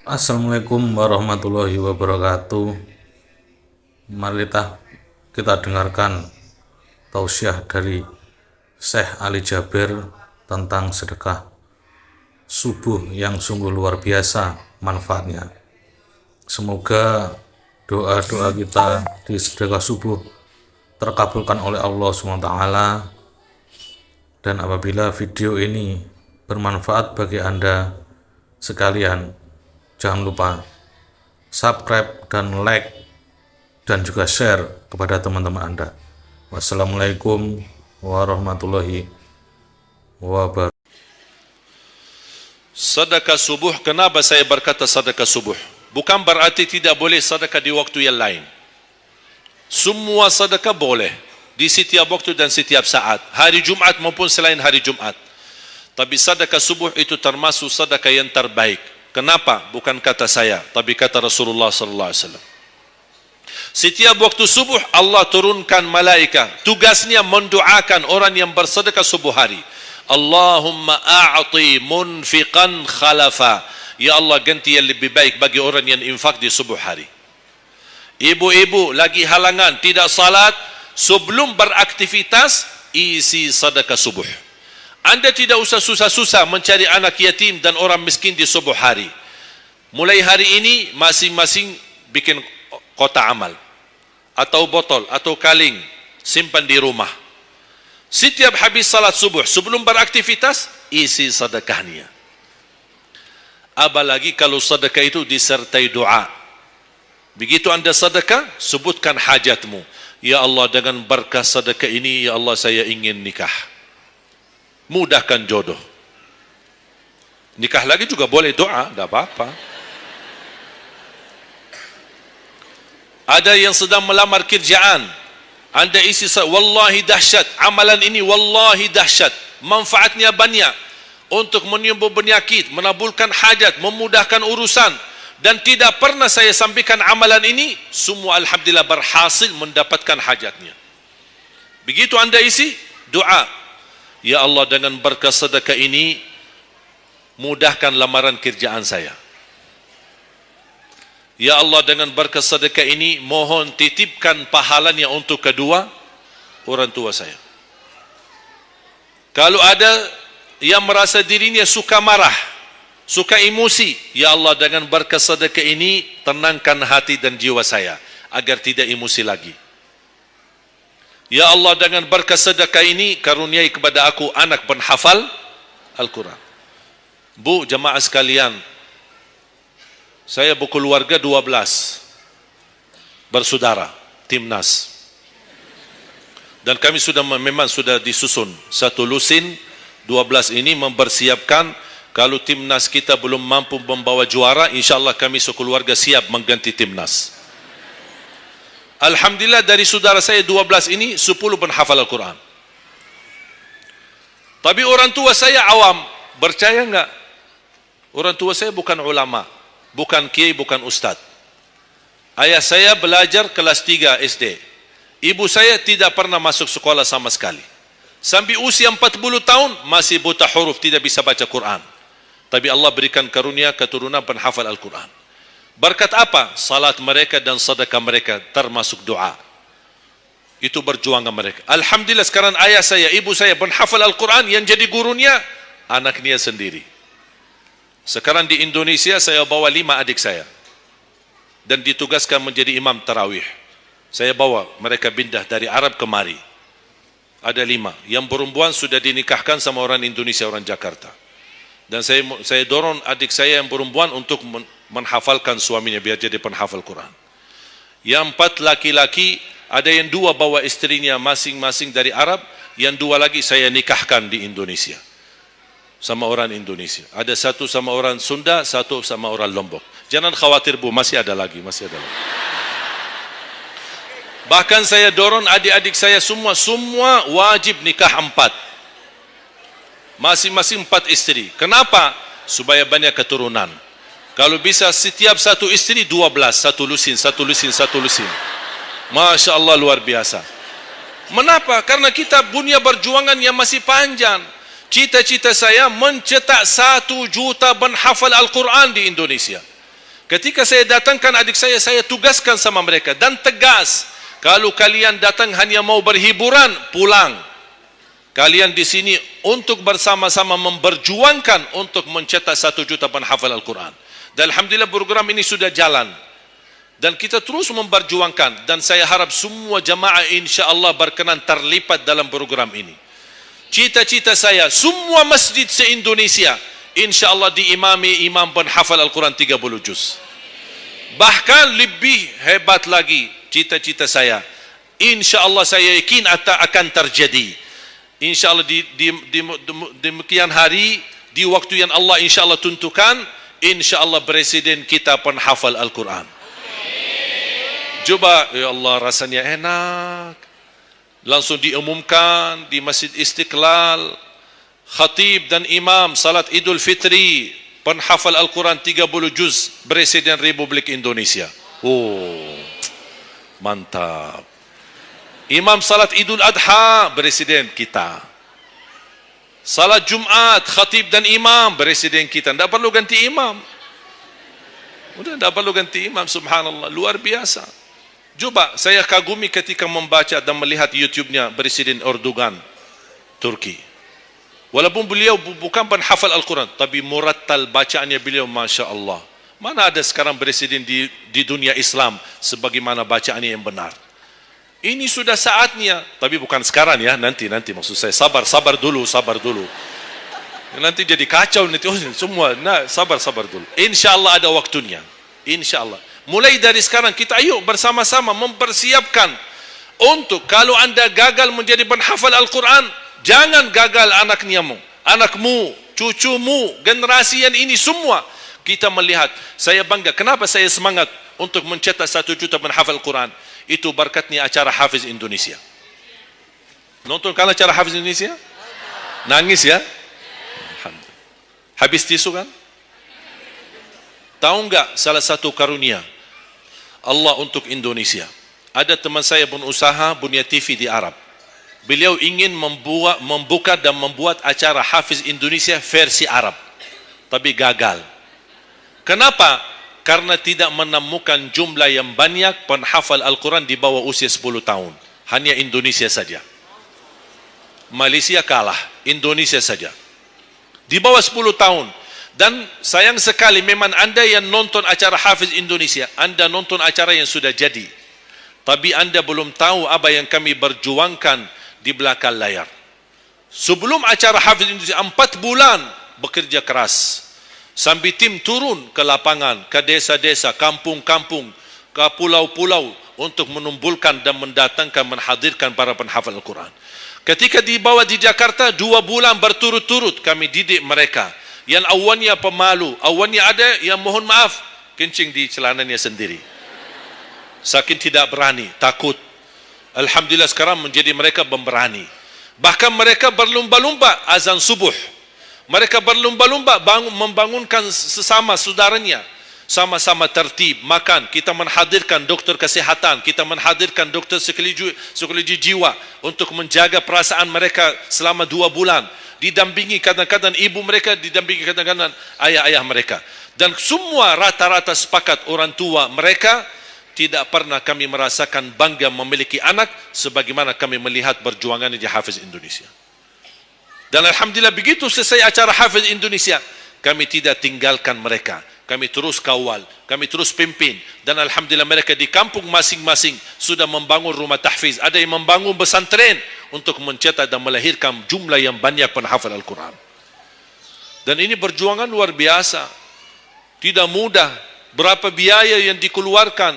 Assalamualaikum warahmatullahi wabarakatuh. Mari kita dengarkan tausiah dari Syekh Ali Jabir tentang sedekah subuh yang sungguh luar biasa manfaatnya. Semoga doa-doa kita di sedekah subuh terkabulkan oleh Allah SWT. Dan apabila video ini bermanfaat bagi Anda sekalian, jangan lupa subscribe dan like dan juga share kepada teman-teman Anda. Wassalamualaikum warahmatullahi wabarakatuh. Sedekah subuh, kenapa saya berkata sedekah subuh? Bukan berarti tidak boleh sedekah di waktu yang lain. Semua sedekah boleh di setiap waktu dan setiap saat, hari Jumat maupun selain hari Jumat. Tapi sedekah subuh itu termasuk sedekah yang terbaik. Kenapa? Bukan kata saya, tapi kata Rasulullah sallallahu alaihi wasallam. Setiap waktu subuh Allah turunkan malaikat, tugasnya mendoakan orang yang bersedekah subuh hari. Allahumma a'ti munfiqan khalafa. Ya Allah, ganti yang lebih baik bagi orang yang infak di subuh hari. Ibu-ibu lagi halangan tidak salat, sebelum beraktivitas isi sedekah subuh. Anda tidak usah susah-susah mencari anak yatim dan orang miskin di subuh hari. Mulai hari ini masing-masing bikin kotak amal atau botol atau kaleng, simpan di rumah. Setiap habis salat subuh sebelum beraktivitas isi sedekahnya. Apalagi kalau sedekah itu disertai doa. Begitu Anda sedekah, sebutkan hajatmu. Ya Allah, dengan berkah sedekah ini, ya Allah, saya ingin nikah. Mudahkan jodoh. Nikah lagi juga boleh doa, tidak apa-apa. Ada yang sedang melamar kerjaan, Anda isi, wallahi dahsyat, amalan ini wallahi dahsyat, manfaatnya banyak untuk menyembuh penyakit, menabulkan hajat, memudahkan urusan. Dan tidak pernah saya sampaikan amalan ini, semua alhamdulillah berhasil mendapatkan hajatnya. Begitu Anda isi, doa, ya Allah, dengan berkah sedekah ini mudahkan lamaran kerjaan saya. Ya Allah, dengan berkah sedekah ini mohon titipkan pahalanya untuk kedua orang tua saya. Kalau ada yang merasa dirinya suka marah, suka emosi, ya Allah, dengan berkah sedekah ini tenangkan hati dan jiwa saya agar tidak emosi lagi. Ya Allah, dengan berkah sedekah ini karuniai kepada aku anak penghafal Al-Quran. Bu, jemaah sekalian, saya berkeluarga 12 bersaudara, timnas. Dan kami memang sudah disusun satu lusin. 12 ini mempersiapkan kalau timnas kita belum mampu membawa juara, insyaAllah kami sekeluarga siap mengganti timnas. Alhamdulillah, dari saudara saya 12 ini 10 penghafal Al-Quran. Tapi orang tua saya awam. Percaya enggak? Orang tua saya bukan ulama, bukan kiai, bukan ustaz. Ayah saya belajar kelas 3 SD. Ibu saya tidak pernah masuk sekolah sama sekali. Sampai usia 40 tahun masih buta huruf, tidak bisa baca Quran. Tapi Allah berikan karunia keturunan penghafal Al-Quran. Berkat apa? Salat mereka dan sedekah mereka, termasuk doa. Itu berjuangan mereka. Alhamdulillah, sekarang ayah saya, ibu saya penghafal Al-Quran, yang jadi gurunya anaknya sendiri. Sekarang di Indonesia saya bawa 5 adik saya dan ditugaskan menjadi imam tarawih. Saya bawa mereka pindah dari Arab kemari. Ada 5. Yang perempuan sudah dinikahkan sama orang Indonesia, orang Jakarta. Dan saya dorong adik saya yang perempuan untuk menghafalkan suaminya biar jadi penghafal Quran. Yang 4 laki-laki, ada yang 2 bawa istrinya masing-masing dari Arab, yang 2 lagi saya nikahkan di Indonesia sama orang Indonesia. Ada 1 sama orang Sunda, 1 sama orang Lombok. Jangan khawatir Bu, masih ada lagi. Bahkan saya dorong adik-adik saya semua wajib nikah 4. Masing-masing 4 istri. Kenapa? Supaya banyak keturunan. Kalau bisa setiap satu istri 12, satu lusin. Masya Allah, luar biasa. Mengapa? Karena kita punya perjuangan yang masih panjang. Cita-cita saya mencetak 1 juta penghafal Al-Quran di Indonesia. Ketika saya datangkan adik saya tugaskan sama mereka dan tegas, kalau kalian datang hanya mau berhiburan, pulang. Kalian di sini untuk bersama-sama memperjuangkan untuk mencetak 1 juta penghafal Al-Quran. Dan alhamdulillah program ini sudah jalan. Dan kita terus memperjuangkan, dan saya harap semua jamaah insya-Allah berkenan terlibat dalam program ini. Cita-cita saya semua masjid se-Indonesia insya-Allah diimami imam penghafal Al-Quran 30 juz. Bahkan lebih hebat lagi cita-cita saya. Insya-Allah saya yakin akan terjadi. Insya-Allah di demikian hari, di waktu yang Allah insya-Allah tentukan, insya-Allah presiden kita penghafal Al-Quran. Coba, ya Allah, rasanya enak. Langsung diumumkan di Masjid Istiqlal, khatib dan imam salat Idul Fitri, penghafal Al-Quran 30 juz, Presiden Republik Indonesia. Oh, mantap. Imam salat Idul Adha, Presiden kita. Salat Jumat, khatib dan imam, Presiden kita. Tidak perlu ganti imam. Udah, tidak perlu ganti imam, subhanallah, luar biasa. Coba, saya kagumi ketika membaca dan melihat YouTube-nya Presiden Erdogan, Turki. Walaupun beliau bukan penghafal Al-Quran, tapi murattal bacaannya beliau, Masya Allah. Mana ada sekarang presiden di dunia Islam sebagaimana bacaannya yang benar. Ini sudah saatnya, tapi bukan sekarang ya, nanti maksud saya, sabar dulu. Nanti jadi kacau nanti, semua, sabar dulu. Insya Allah ada waktunya, insya Allah. Mulai dari sekarang kita ayo bersama-sama mempersiapkan untuk kalau anda gagal menjadi penghafal Al-Quran, jangan gagal anakmu, cucumu, generasi yang ini semua. Kita melihat, saya bangga. Kenapa saya semangat untuk mencetak 1 juta penghafal Al-Quran? Itu berkatnya acara Hafiz Indonesia. Nonton kan acara Hafiz Indonesia? Nangis ya? Habis tisu kan? Tahu enggak salah satu karunia Allah untuk Indonesia? Ada teman saya pun usaha punya TV di Arab. Beliau ingin membuka dan membuat acara Hafiz Indonesia versi Arab, tapi gagal. Kenapa? Karena tidak menemukan jumlah yang banyak penghafal Al-Quran di bawah usia 10 tahun. Hanya Indonesia saja. Malaysia kalah, Indonesia saja. Di bawah 10 tahun. Dan sayang sekali memang anda yang nonton acara Hafiz Indonesia, anda nonton acara yang sudah jadi. Tapi anda belum tahu apa yang kami berjuangkan di belakang layar. Sebelum acara Hafiz Indonesia 4 bulan bekerja keras. Sambil tim turun ke lapangan, ke desa-desa, kampung-kampung, ke pulau-pulau untuk menumpulkan dan mendatangkan, menghadirkan para penghafal Al-Quran. Ketika dibawa di Jakarta 2 bulan berturut-turut kami didik mereka. Yang awalnya pemalu, awalnya ada yang mohon maaf kencing di celananya sendiri. Saking tidak berani, takut. Alhamdulillah sekarang menjadi mereka pemberani. Bahkan mereka berlumba-lumba azan subuh. Mereka berlumba-lumba membangunkan sesama saudaranya. Sama-sama tertib, makan. Kita menghadirkan dokter kesehatan, kita menghadirkan dokter psikologi jiwa untuk menjaga perasaan mereka selama 2 bulan. Didampingi kadang-kadang ibu mereka, didampingi kadang-kadang ayah-ayah mereka. Dan semua rata-rata sepakat orang tua mereka, tidak pernah kami merasakan bangga memiliki anak sebagaimana kami melihat perjuangannya di Hafiz Indonesia. Dan alhamdulillah begitu selesai acara Hafiz Indonesia, kami tidak tinggalkan mereka. Kami terus kawal, kami terus pimpin. Dan alhamdulillah mereka di kampung masing-masing sudah membangun rumah tahfiz. Ada yang membangun pesantren untuk mencetak dan melahirkan jumlah yang banyak penghafal Al-Quran. Dan ini perjuangan luar biasa. Tidak mudah. Berapa biaya yang dikeluarkan.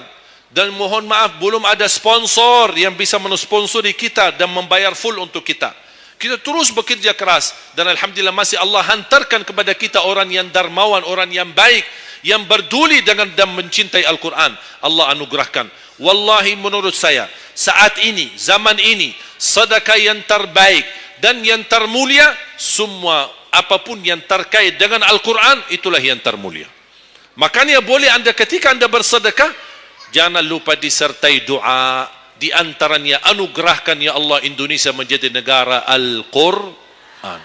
Dan mohon maaf, belum ada sponsor yang bisa mensponsori kita dan membayar full untuk kita. Kita terus bekerja keras dan alhamdulillah masih Allah hantarkan kepada kita orang yang dermawan, orang yang baik, yang berduli dengan dan mencintai Al-Quran. Allah anugerahkan. Wallahi menurut saya, saat ini, zaman ini, sedekah yang terbaik dan yang termulia, semua apapun yang terkait dengan Al-Quran, itulah yang termulia. Makanya boleh anda ketika anda bersedekah, jangan lupa disertai doa. Di antaranya anugerahkan ya Allah Indonesia menjadi negara Al-Quran.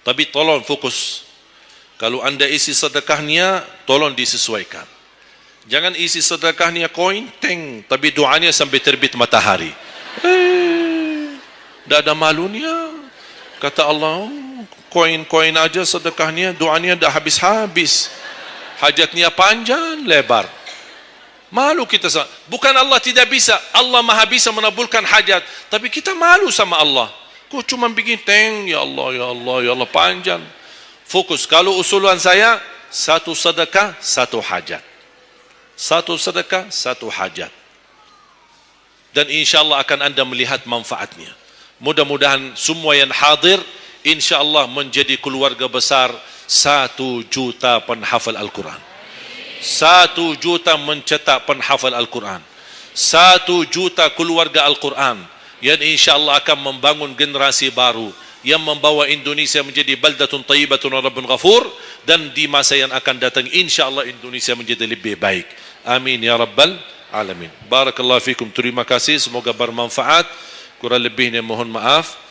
Tapi tolong fokus. Kalau anda isi sedekahnya, tolong disesuaikan. Jangan isi sedekahnya koin, teng, tapi doanya sampai terbit matahari. Tidak ada malunya. Kata Allah, koin-koin aja sedekahnya, doanya dah habis-habis. Hajatnya panjang, lebar. Malu kita sama. Bukan Allah tidak bisa. Allah maha bisa menabulkan hajat. Tapi kita malu sama Allah. Kok cuma bikin teng, ya Allah, ya Allah, ya Allah, panjang. Fokus. Kalau usulan saya, satu sedekah, satu hajat. Satu sedekah, satu hajat. Dan insyaAllah akan anda melihat manfaatnya. Mudah-mudahan semua yang hadir, insyaAllah menjadi keluarga besar 1 juta penghafal Al-Quran. 1 juta mencetak penghafal Al-Quran. 1 juta keluarga Al-Quran yang insyaAllah akan membangun generasi baru yang membawa Indonesia menjadi baldatun tayyibatun rabbun ghafur, dan di masa yang akan datang insyaAllah Indonesia menjadi lebih baik. Amin ya rabbal alamin. Barakallahu fikum. Terima kasih, semoga bermanfaat. Kurang lebihnya mohon maaf.